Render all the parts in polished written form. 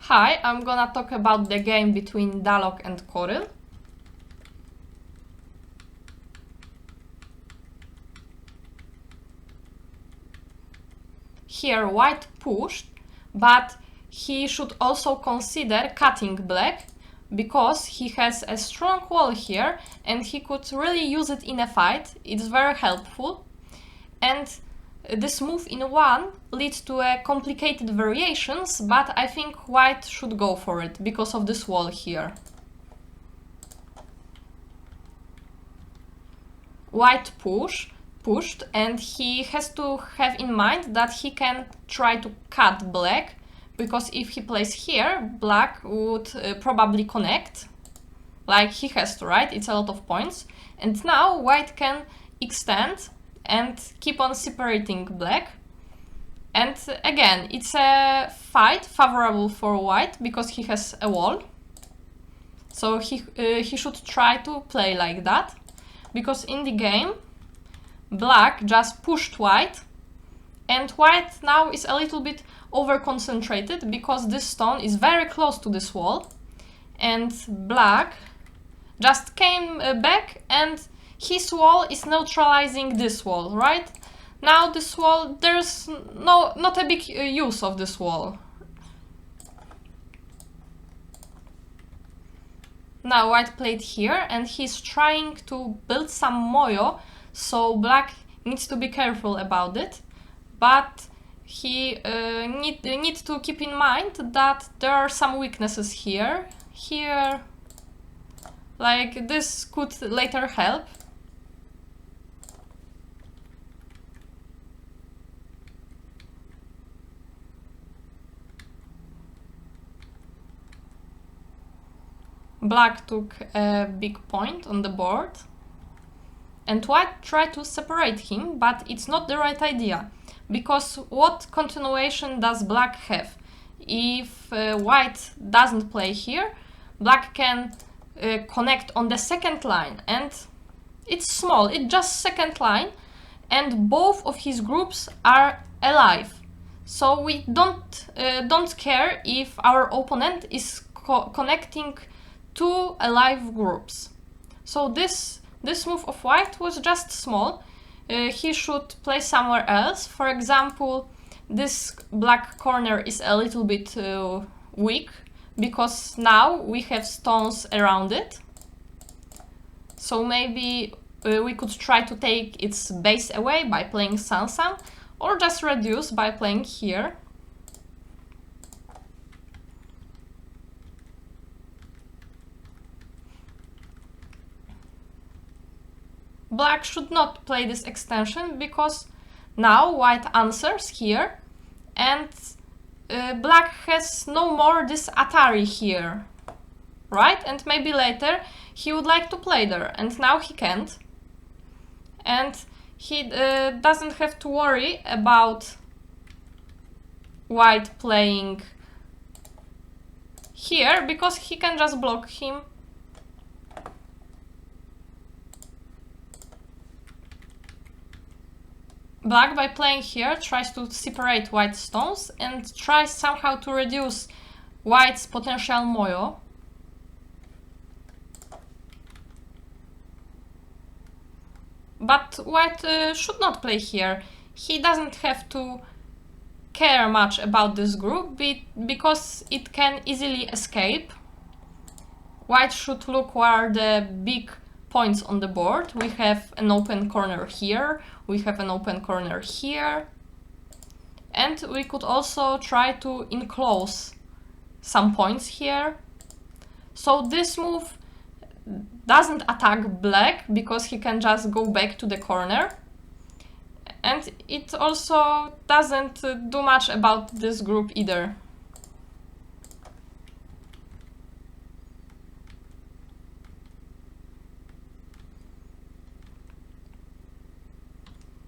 Hi, I'm gonna talk about the game between Dalock and Qoryl. Here white pushed, but he should also consider cutting black, because he has a strong wall here and he could really use it in a fight. It's very helpful. And this move in one leads to complicated variations, but I think white should go for it because of this wall here. White pushed, and he has to have in mind that he can try to cut black, because if he plays here, black would probably connect, like he has to, right? It's a lot of points. And now white can extend and keep on separating black. And again, it's a fight favorable for white because he has a wall. So he should try to play like that, because in the game black just pushed white, and white now is a little bit over concentrated because this stone is very close to this wall, and black just came back and his wall is neutralizing this wall, right? Now this wall, there's not a big use of this wall. Now white played here and he's trying to build some moyo, so black needs to be careful about it. But he needs to keep in mind that there are some weaknesses here. Like this could later help. Black took a big point on the board, and white tried to separate him, but it's not the right idea, because what continuation does black have? If white doesn't play here, black can connect on the second line, and it's small, it's just second line, and both of his groups are alive. So we don't care if our opponent is connecting two alive groups. So this move of white was just small. He should play somewhere else. For example, this black corner is a little bit weak, because now we have stones around it. So maybe we could try to take its base away by playing Sansan, or just reduce by playing here. Black should not play this extension, because now white answers here, and black has no more this Atari here, right? And maybe later he would like to play there, and now he can't. And he doesn't have to worry about white playing here, because he can just block him. Black, by playing here, tries to separate white stones and tries somehow to reduce white's potential moyo. But white should not play here. He doesn't have to care much about this group, because it can easily escape. White should look where the big points on the board. We have an open corner here, we have an open corner here, and we could also try to enclose some points here. So this move doesn't attack black, because he can just go back to the corner, and it also doesn't do much about this group either.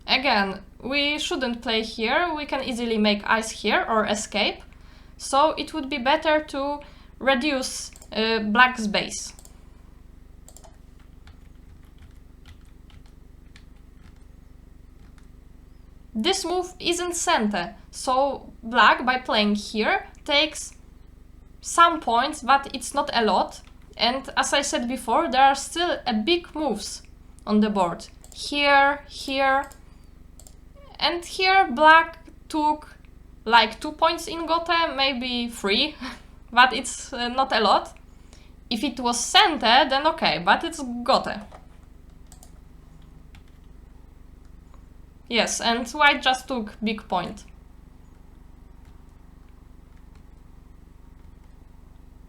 Again, we shouldn't play here, we can easily make ice here or escape, so it would be better to reduce black's base. This move isn't Sente, so black, by playing here, takes some points, but it's not a lot. And as I said before, there are still a big moves on the board. Here, here, and here black took like 2 points in Gote, maybe 3, but it's not a lot. If it was center, then okay, but it's Gote. Yes, and white just took big point.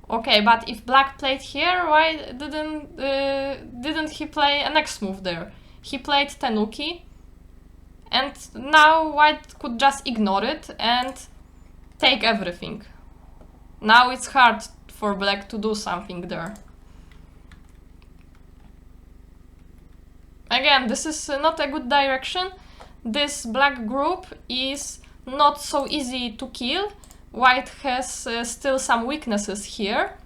Okay, but if black played here, why didn't he play a next move there? He played Tenuki, and now white could just ignore it and take everything. Now it's hard for black to do something there. Again, this is not a good direction. This black group is not so easy to kill. White has still some weaknesses here.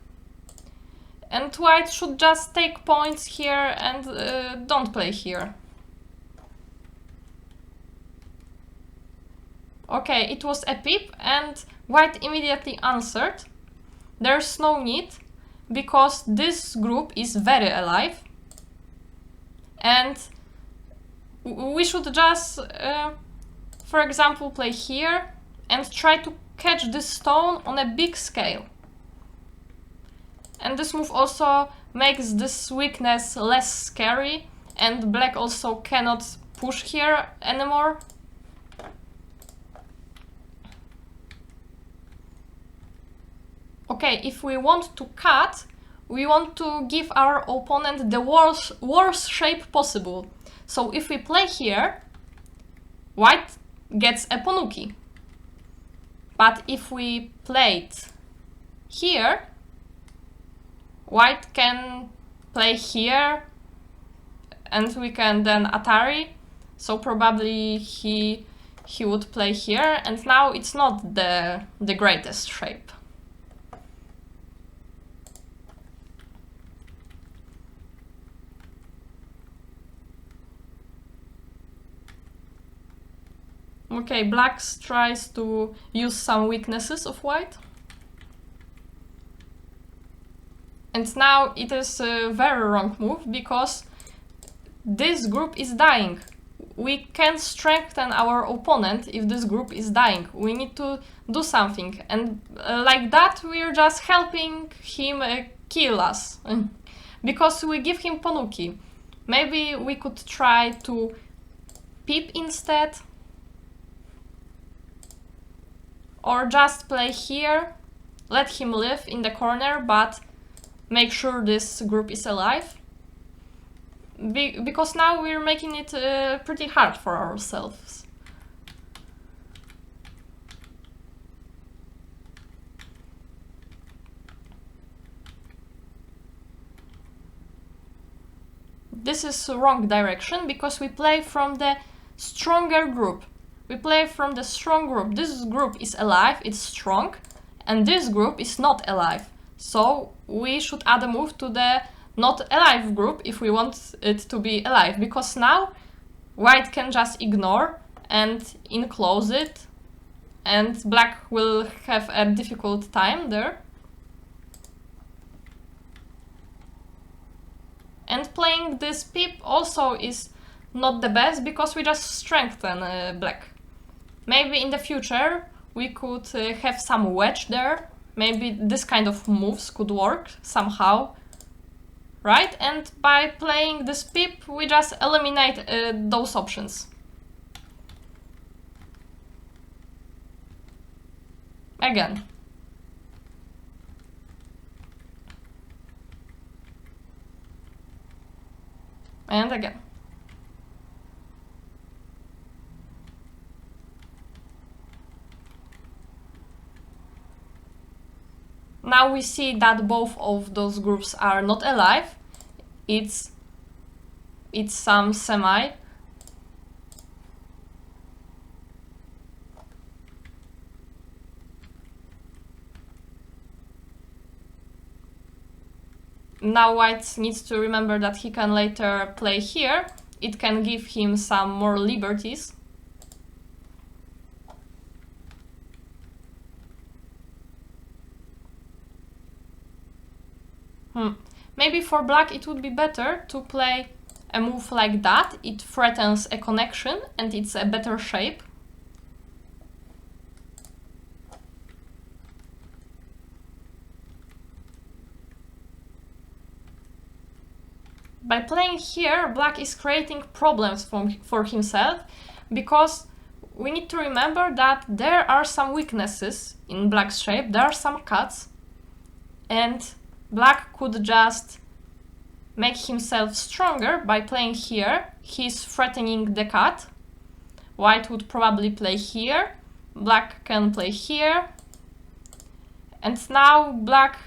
And white should just take points here and don't play here. Okay, it was a pip and white immediately answered. There's no need, because this group is very alive. And we should just, for example, play here and try to catch this stone on a big scale. And this move also makes this weakness less scary, and black also cannot push here anymore. Okay, if we want to cut, we want to give our opponent the worst shape possible. So if we play here, white gets a Ponuki. But if we played here, white can play here and we can then Atari. So probably he would play here, and now it's not the greatest shape. Okay, black tries to use some weaknesses of white. And now it is a very wrong move, because this group is dying. We can strengthen our opponent if this group is dying. We need to do something. And like that, we're just helping him kill us. Because we give him Ponuki. Maybe we could try to pip instead. Or just play here, let him live in the corner, but make sure this group is alive. Because now we're making it pretty hard for ourselves. This is the wrong direction, because we play from the stronger group. We play from the strong group. This group is alive, it's strong, and this group is not alive. So we should add a move to the not alive group if we want it to be alive, because now white can just ignore and enclose it, and black will have a difficult time there. And playing this pip also is not the best, because we just strengthen black. Maybe in the future we could have some wedge there. Maybe this kind of moves could work somehow, right? And by playing this pip, we just eliminate those options. Again. And again. Now we see that both of those groups are not alive. It's some semi. Now white needs to remember that he can later play here. It can give him some more liberties. Maybe for black it would be better to play a move like that. It threatens a connection and it's a better shape. By playing here, black is creating problems for himself, because we need to remember that there are some weaknesses in black's shape, there are some cuts, and black could just make himself stronger by playing here. He's threatening the cut. White would probably play here, black can play here, and now black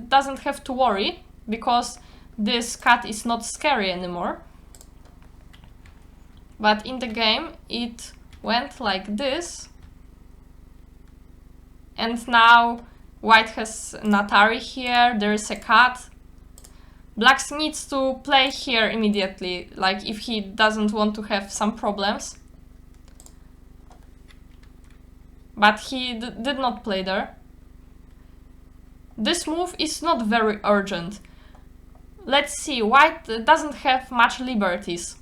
doesn't have to worry, because this cut is not scary anymore. But in the game it went like this, and now white has an Atari here, there is a cut. Black needs to play here immediately, like if he doesn't want to have some problems. But he did not play there. This move is not very urgent. Let's see, white doesn't have much liberties.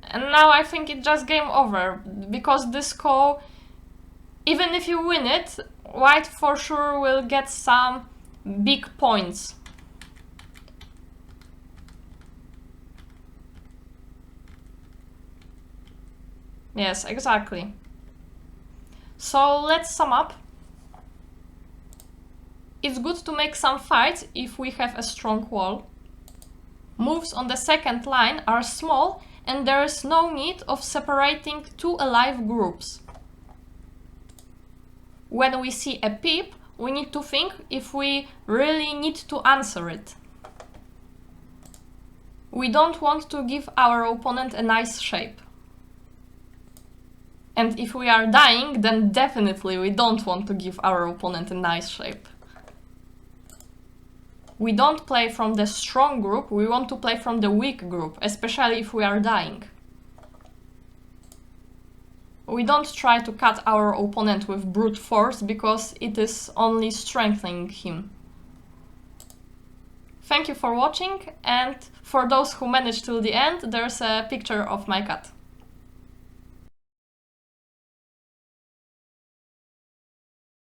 And now I think it's just game over, because this call, even if you win it, white for sure will get some big points. Yes, exactly. So let's sum up. It's good to make some fights if we have a strong wall. Moves on the second line are small and there is no need of separating two alive groups. When we see a peep, we need to think if we really need to answer it. We don't want to give our opponent a nice shape. And if we are dying, then definitely we don't want to give our opponent a nice shape. We don't play from the strong group, we want to play from the weak group, especially if we are dying. We don't try to cut our opponent with brute force, because it is only strengthening him. Thank you for watching, and for those who managed till the end, there's a picture of my cat.